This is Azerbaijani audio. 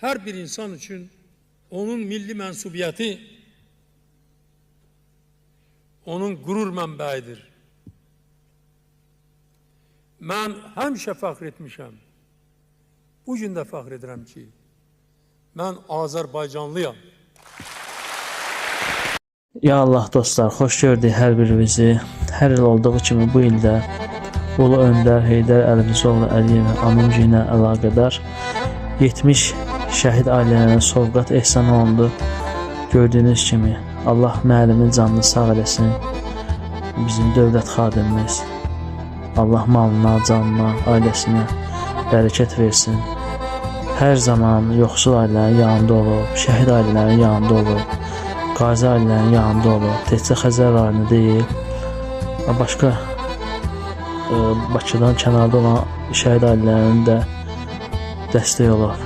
her bir insan için onun milli mensubiyeti, onun gurur mənbəyidir. Mən həmişə fəxr etmişəm. Bu gün də fəxr edirəm ki, mən Azərbaycanlıyam. Ya Allah dostlar, xoş gördük hər birinizi. Hər il olduğu kimi bu ildə Ulu Öndər Heydər Əlizoğlu Əliyevin anım gününə əlaqədar 70 şəhid ailələrine sovqat ehsan olundu. Gördüyünüz kimi Allah müəllimin canını sağ eləsin. Bizim dövlət xadimimiz. Allah malına, canına, ailəsinə bərəkət versin. Hər zaman yoxsul ailələrin yanında olub, şəhid ailələrin yanında olub, qazi ailələrin yanında olub. Təkcə Xəzər rayonu deyil, başqa Bakıdan kənarda olan şəhid ailələrinin də dəstək olub.